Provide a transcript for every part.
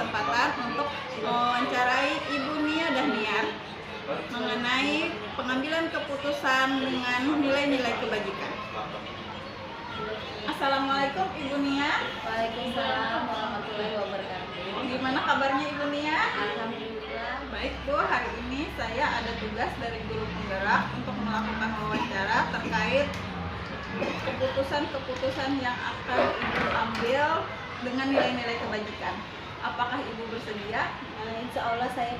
kesempatan untuk mewawancarai Ibu Nia Dahniar mengenai pengambilan keputusan dengan nilai-nilai kebajikan. Assalamualaikum Ibu Nia. Waalaikumsalam warahmatullahi wabarakatuh. Gimana kabarnya Ibu Nia? Alhamdulillah. Baik Bu, hari ini saya ada tugas dari guru penggerak untuk melakukan wawancara terkait keputusan-keputusan yang akan Ibu ambil dengan nilai-nilai kebajikan. Apakah Ibu bersedia? Insya Allah saya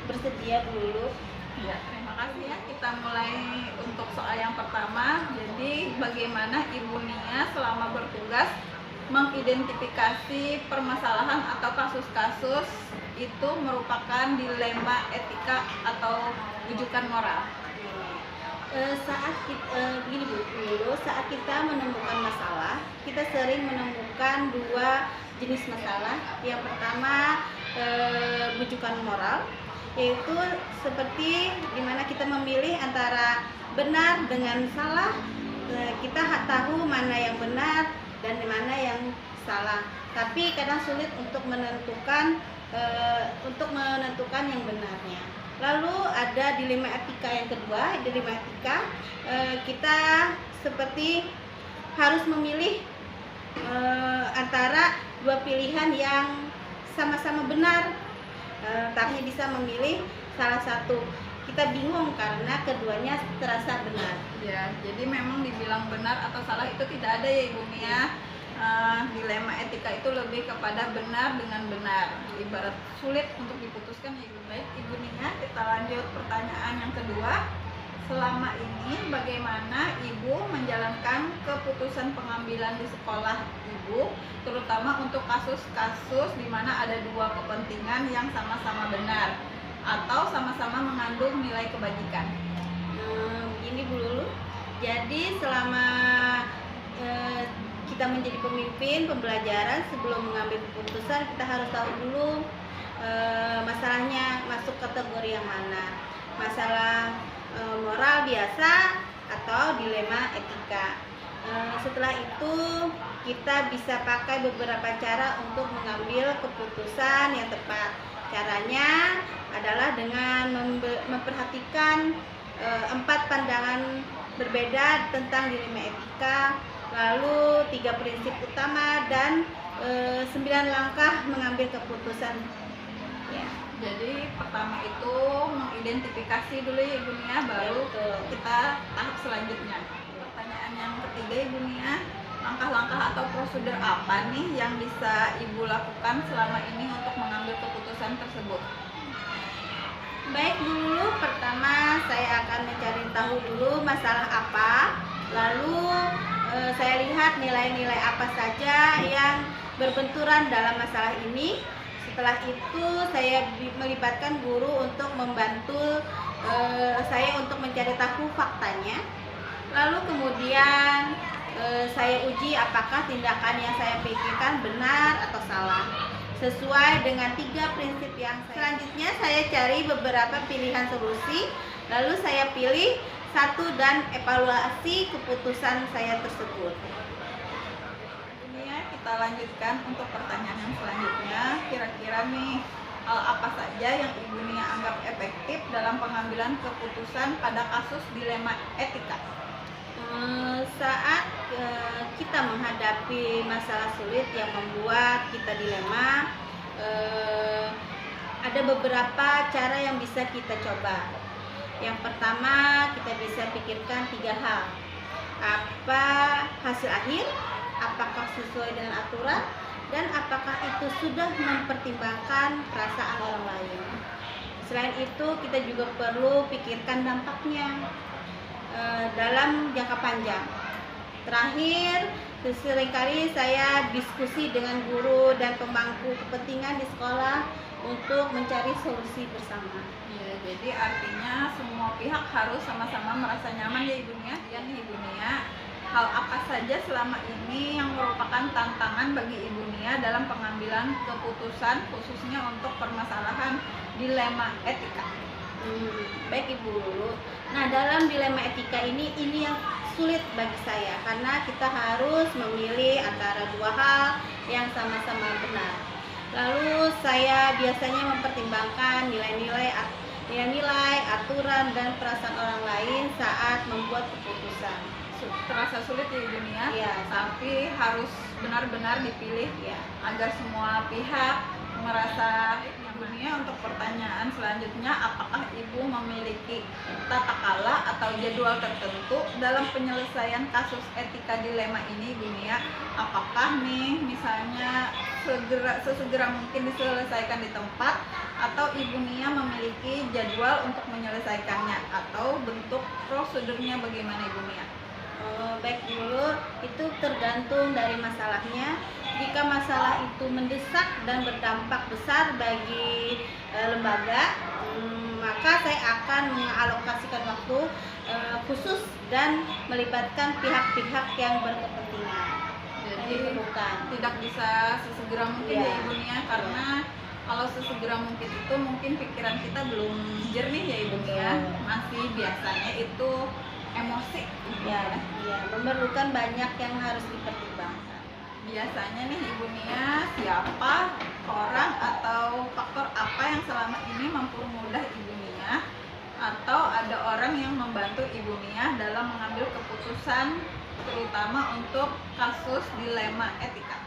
bersedia dulu. Ya, terima kasih ya. Kita mulai untuk soal yang pertama. Jadi bagaimana Ibu Nia selama bertugas mengidentifikasi permasalahan atau kasus-kasus itu merupakan dilema etika atau rujukan moral? Begini Bu, saat kita menemukan masalah, kita sering menemukan dua jenis masalah. Yang pertama rujukan moral, yaitu seperti dimana kita memilih antara benar dengan salah. Kita tahu mana yang benar dan mana yang salah, tapi kadang sulit untuk menentukan yang benarnya. Lalu ada dilema etika yang kedua. Dilema etika, kita seperti harus memilih antara dua pilihan yang sama-sama benar, tapi bisa memilih salah satu. Kita bingung karena keduanya terasa benar. Ya, jadi memang dibilang benar atau salah itu tidak ada ya Ibu Nia. Dilema etika itu lebih kepada benar dengan benar, ibarat sulit untuk diputuskan ya Ibu. Baik Ibu Nia, kita lanjut pertanyaan yang kedua. Selama ini bagaimana Ibu menjalankan keputusan pengambilan di sekolah Ibu, terutama untuk kasus-kasus di mana ada dua kepentingan yang sama-sama benar atau sama-sama mengandung nilai kebajikan? Begini Bu Lulu, jadi selama kita menjadi pemimpin pembelajaran, sebelum mengambil keputusan kita harus tahu dulu masalahnya masuk kategori yang mana, masalah moral biasa atau dilema etika. Setelah itu kita bisa pakai beberapa cara untuk mengambil keputusan yang tepat. Caranya adalah dengan memperhatikan 4 pandangan berbeda tentang dilema etika, lalu 3 prinsip utama dan 9 langkah mengambil keputusan. Ya. Jadi pertama itu mengidentifikasi dulu ya Ibu Nia, baru kita tahap selanjutnya. Pertanyaan yang ketiga Ibu Nia, langkah-langkah atau prosedur apa nih yang bisa Ibu lakukan selama ini untuk mengambil keputusan tersebut? Baik, dulu pertama saya akan mencari tahu dulu masalah apa, lalu saya lihat nilai-nilai apa saja yang berbenturan dalam masalah ini. Setelah itu saya melibatkan guru untuk membantu saya untuk mencari tahu faktanya. Lalu kemudian saya uji apakah tindakan yang saya pikirkan benar atau salah, sesuai dengan 3 prinsip yang selanjutnya. Saya cari beberapa pilihan solusi, lalu saya pilih satu dan evaluasi keputusan saya tersebut. Ini ya, kita lanjutkan untuk pertanyaan yang selanjutnya. Kira-kira nih hal apa saja yang Ibu Nia anggap efektif dalam pengambilan keputusan pada kasus dilema etika? Saat kita menghadapi masalah sulit yang membuat kita dilema, ada beberapa cara yang bisa kita coba. Yang pertama, kita bisa pikirkan 3 hal. Apa hasil akhir, apakah sesuai dengan aturan, dan apakah itu sudah mempertimbangkan perasaan orang lain. Selain itu, kita juga perlu pikirkan dampaknya dalam jangka panjang. Terakhir, seringkali saya diskusi dengan guru dan pemangku kepentingan di sekolah untuk mencari solusi bersama. Ya, jadi artinya semua pihak harus sama-sama merasa nyaman ya Ibu Nia. Ya nih Ibu Nia, hal apa saja selama ini yang merupakan tantangan bagi Ibu Nia dalam pengambilan keputusan khususnya untuk permasalahan dilema etika? Baik Ibu Lulu. Nah, dalam dilema etika ini yang sulit bagi saya karena kita harus memilih antara 2 hal yang sama-sama benar. Lalu saya biasanya mempertimbangkan nilai-nilai, aturan, dan perasaan orang lain saat membuat keputusan. Terasa sulit ya Ibu Nia, Iya. tapi harus benar-benar dipilih Ya. agar semua pihak merasa Ibu Nia. Untuk pertanyaan selanjutnya, apakah Ibu memiliki tata kala atau jadwal tertentu dalam penyelesaian kasus etika dilema ini Ibu Nia? Apakah nih misalnya sesegera mungkin diselesaikan di tempat, atau Ibu Nia memiliki jadwal untuk menyelesaikannya, atau bentuk prosedurnya bagaimana Ibu Nia? Baik dulu, itu tergantung dari masalahnya. Jika masalah itu mendesak dan berdampak besar bagi lembaga, maka saya akan mengalokasikan waktu khusus dan melibatkan pihak-pihak yang berkepentingan. Jadi Diperlukan. tidak bisa sesegera mungkin Iya. ya Ibu Nia, karena kalau sesegera mungkin itu mungkin pikiran kita belum jernih ya Ibu Nia, Betul. masih biasanya itu emosi. Ya, memerlukan banyak yang harus dipertimbangkan. Biasanya nih Ibu Nia, siapa orang atau faktor apa yang selama ini mempermudah Ibu Nia, atau ada orang yang membantu Ibu Nia dalam mengambil keputusan, terutama untuk kasus dilema etika?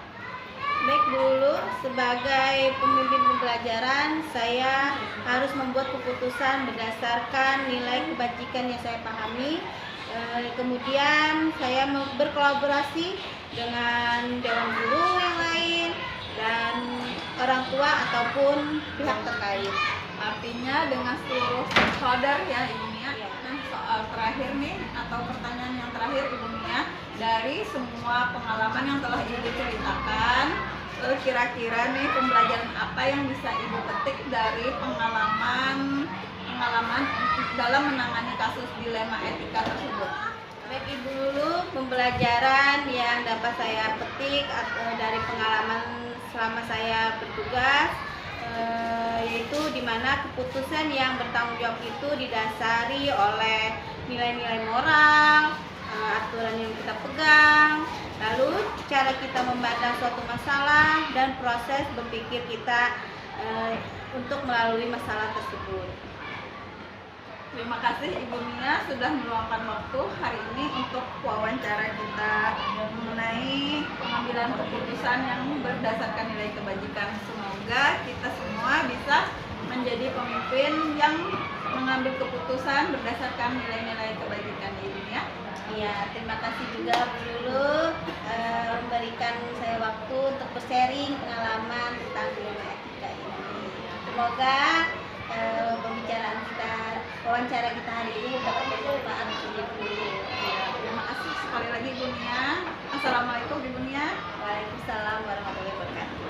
Baik dulu, sebagai pemimpin pembelajaran, saya harus membuat keputusan berdasarkan nilai kebajikan yang saya pahami. Kemudian saya berkolaborasi dengan dewan guru yang lain dan orang tua ataupun pihak terkait. Artinya dengan seluruh stakeholder ya Ibu Nia. Ya. Nah, soal terakhir nih, atau pertanyaan yang terakhir Ibu Nia, dari semua pengalaman yang telah Ibu ceritakan, kira-kira nih pembelajaran apa yang bisa Ibu petik dari pengalaman dalam menangani kasus dilema etika tersebut? Baik Ibu dulu, pembelajaran yang dapat saya petik dari pengalaman selama saya bertugas, yaitu di mana keputusan yang bertanggung jawab itu didasari oleh nilai-nilai moral, aturan yang kita pegang, lalu cara kita memandang suatu masalah, dan proses berpikir kita untuk melalui masalah tersebut. Terima kasih Ibu Nia sudah meluangkan waktu hari ini untuk wawancara kita mengenai pengambilan keputusan yang berdasarkan nilai kebajikan. Semoga kita semua bisa menjadi pemimpin yang mengambil keputusan berdasarkan nilai-nilai kebajikan Ibu Nia. Iya, terima kasih juga Bu Lulu memberikan saya waktu untuk bersharing pengalaman tentang dilema etika ini. Semoga wawancara kita hari ini dapat bermanfaat untuk Ibu Lulu. Terima kasih sekali lagi Ibu Nia. Assalamualaikum Ibu Nia. Waalaikumsalam warahmatullahi wabarakatuh.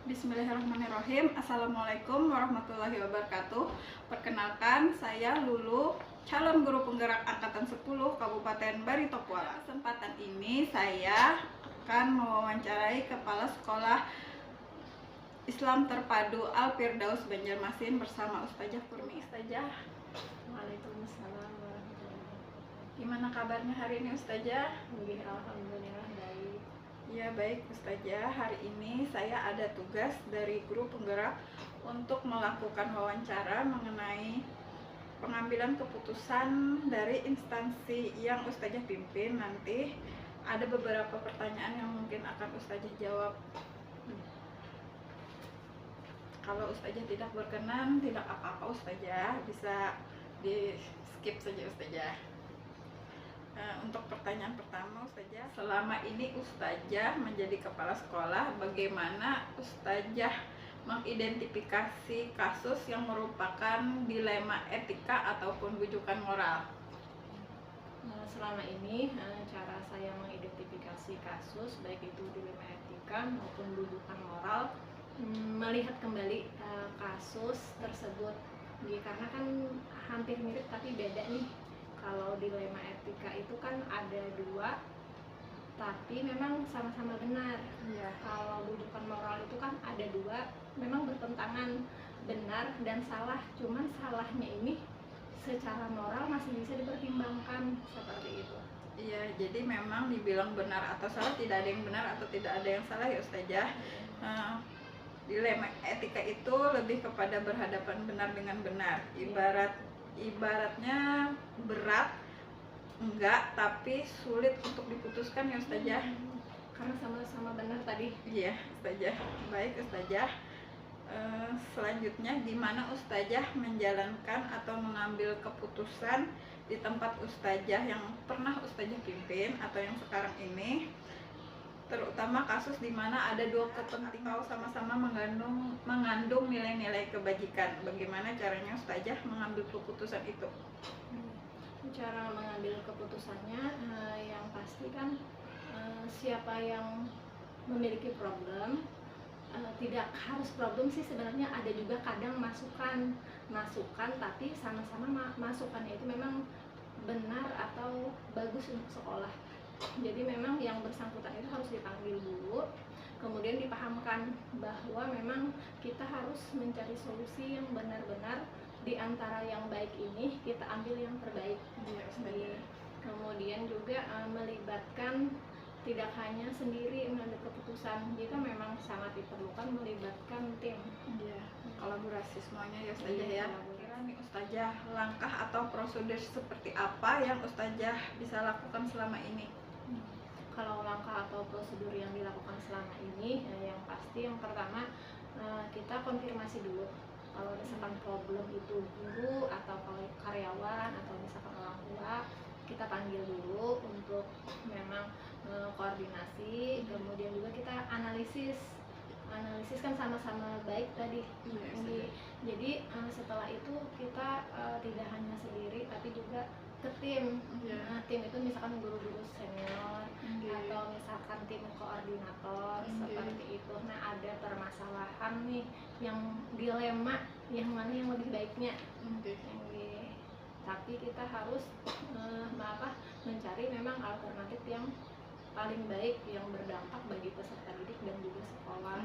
Bismillahirrahmanirrahim. Assalamualaikum warahmatullahi wabarakatuh. Perkenalkan, saya Lulu, calon guru penggerak angkatan 10 Kabupaten Barito Kuala. Kesempatan ini saya akan mewawancarai Kepala Sekolah Islam Terpadu Al Firdaus Banjarmasin bersama Ustazah Kurmi. Ustazah, Waalaikumsalam warahmatullahi wabarakatuh. gimana kabarnya hari ini Ustazah? Alhamdulillah baik. Ya baik Ustazah, hari ini saya ada tugas dari guru penggerak untuk melakukan wawancara mengenai pengambilan keputusan dari instansi yang Ustazah pimpin. Nanti ada beberapa pertanyaan yang mungkin akan Ustazah jawab. Kalau Ustazah tidak berkenan, tidak apa-apa Ustazah, bisa di skip saja Ustazah. Untuk pertanyaan pertama Ustazah, selama ini Ustazah menjadi kepala sekolah, bagaimana Ustazah mengidentifikasi kasus yang merupakan dilema etika ataupun bujukan moral? Selama ini cara saya mengidentifikasi kasus baik itu dilema etika maupun bujukan moral, melihat kembali kasus tersebut, karena kan hampir mirip tapi beda nih. Kalau dilema etika itu kan ada dua, tapi memang sama-sama benar. Ya. Kalau bujukan moral itu kan ada dua, memang bertentangan, benar dan salah. Cuman salahnya ini secara moral masih bisa dipertimbangkan, seperti itu. jadi memang dibilang benar atau salah, tidak ada yang benar atau tidak ada yang salah ya Ustazah. Dilema etika itu lebih kepada berhadapan benar dengan benar. Ibaratnya berat enggak, tapi sulit untuk diputuskan ya Ustazah. Karena sama-sama benar tadi. Iya Ustazah. Baik Ustazah. Selanjutnya, gimana Ustazah menjalankan atau mengambil keputusan di tempat Ustazah yang pernah Ustazah pimpin atau yang sekarang ini, terutama kasus di mana ada dua kepentingan sama-sama mengandung nilai-nilai kebajikan. Bagaimana caranya Ustazah mengambil keputusan itu? Cara mengambil keputusannya yang pasti kan siapa yang memiliki problem, tidak harus problem sih sebenarnya, ada juga kadang masukan tapi sama-sama masukannya itu memang benar atau bagus untuk sekolah. Jadi memang yang bersangkutan itu harus dipanggil dulu, kemudian dipahamkan bahwa memang kita harus mencari solusi yang benar-benar di antara yang baik ini kita ambil yang terbaik. Kemudian juga melibatkan tidak hanya sendiri mengambil keputusan, jika memang sangat diperlukan melibatkan tim. Kolaborasi semuanya ya Ustazah ya. Kira nih Ustazah, langkah atau prosedur seperti apa yang Ustazah bisa lakukan selama ini? Kalau langkah atau prosedur yang dilakukan selama ini, yang pasti yang pertama kita konfirmasi dulu. Kalau misalkan problem itu guru atau karyawan atau misalkan orang tua, kita panggil dulu untuk memang koordinasi. Kemudian juga kita analisis kan sama-sama baik tadi. Jadi setelah itu kita tidak hanya sendiri tapi juga ke tim. Tim itu misalkan guru-guru senior atau misalkan tim koordinator seperti itu. Nah, ada permasalahan nih yang dilema yang mana yang lebih baiknya. Tapi kita harus mencari memang alternatif yang paling baik yang berdampak bagi peserta didik dan juga sekolah.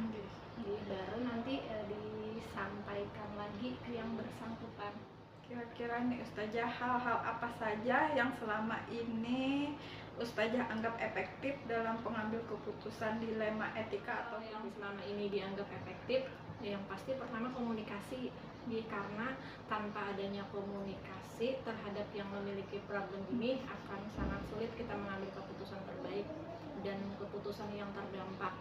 Jadi baru nanti disampaikan lagi ke yang bersangkutan. Kira-kira nih Ustazah, hal-hal apa saja yang selama ini Ustazah anggap efektif dalam pengambil keputusan dilema etika atau yang selama ini dianggap efektif? Yang pasti pertama komunikasi. Karena tanpa adanya komunikasi terhadap yang memiliki problem ini akan sangat sulit kita mengambil keputusan terbaik dan keputusan yang terdampak.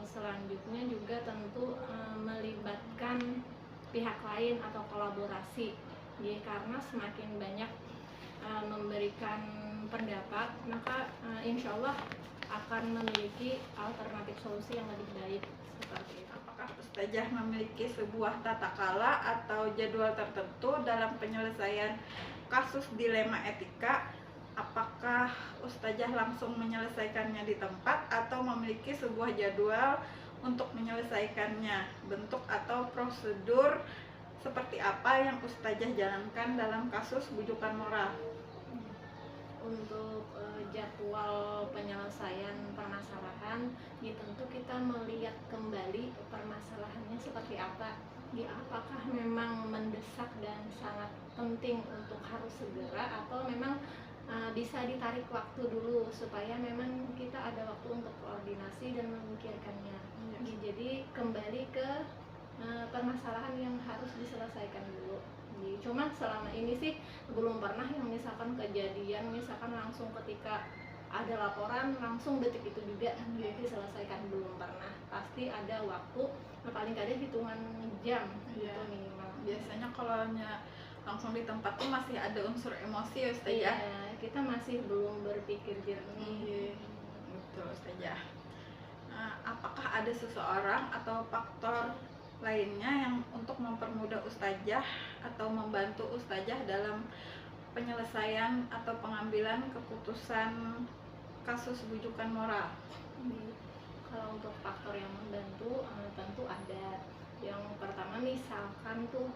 Selanjutnya juga tentu melibatkan pihak lain atau kolaborasi. Karena semakin banyak memberikan pendapat, maka insya Allah akan memiliki alternatif solusi yang lebih baik seperti itu. Apakah Ustazah memiliki sebuah tata kala atau jadwal tertentu dalam penyelesaian kasus dilema etika? Apakah Ustazah langsung menyelesaikannya di tempat atau memiliki sebuah jadwal untuk menyelesaikannya? Bentuk atau prosedur seperti apa yang Ustazah jalankan dalam kasus bujukan moral? Untuk jadwal penyelesaian permasalahan, tentu kita melihat kembali permasalahannya seperti apa. Apakah memang mendesak dan sangat penting untuk harus segera, atau memang bisa ditarik waktu dulu supaya memang kita ada waktu untuk koordinasi dan memikirkannya. Jadi kembali ke permasalahan yang harus diselesaikan dulu. Cuma selama ini sih belum pernah yang misalkan kejadian misalkan langsung ketika ada laporan langsung detik itu juga diselesaikan, belum pernah. Pasti ada waktu, paling kadang hitungan jam gitu minimal. Biasanya kalau langsung di tempat tuh masih ada unsur emosi ya Ustazah. Kita masih belum berpikir jernih. Betul Ustazah. Apakah ada seseorang atau faktor lainnya yang untuk mempermudah Ustazah atau membantu Ustazah dalam penyelesaian atau pengambilan keputusan kasus bujukan moral? Kalau untuk faktor yang membantu tentu ada. Yang pertama misalkan tuh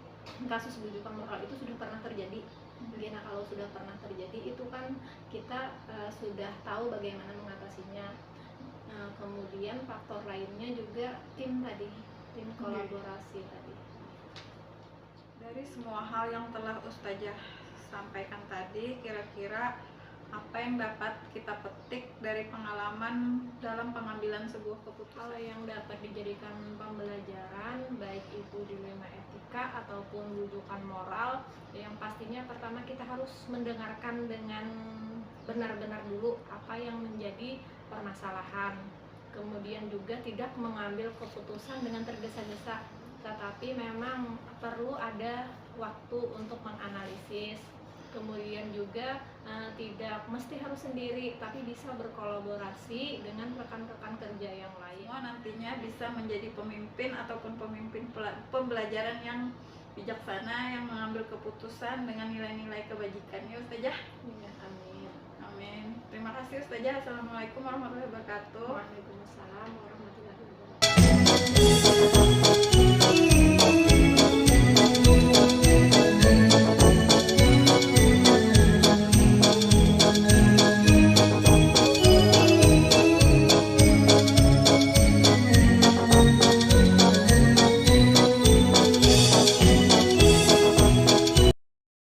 kasus bujukan moral itu sudah pernah terjadi. Nah, kalau sudah pernah terjadi itu kan kita sudah tahu bagaimana mengatasinya. Kemudian faktor lainnya juga tim kolaborasi tadi. Dari semua hal yang telah Ustazah sampaikan tadi, kira-kira apa yang dapat kita petik dari pengalaman dalam pengambilan sebuah keputusan? Hal yang dapat dijadikan pembelajaran baik itu dilema etika ataupun rujukan moral, yang pastinya pertama kita harus mendengarkan dengan benar-benar dulu apa yang menjadi permasalahan. Kemudian juga tidak mengambil keputusan dengan tergesa-gesa, tetapi memang perlu ada waktu untuk menganalisis. Kemudian juga tidak mesti harus sendiri, tapi bisa berkolaborasi dengan rekan-rekan kerja yang lain. Semua nantinya bisa menjadi pemimpin ataupun pembelajaran yang bijaksana, yang mengambil keputusan dengan nilai-nilai kebajikan. Ya Ustazah. Ya, amin. Amin. Terima kasih Ustazah. Assalamualaikum warahmatullahi wabarakatuh. Waalaikumsalam warahmatullahi wabarakatuh.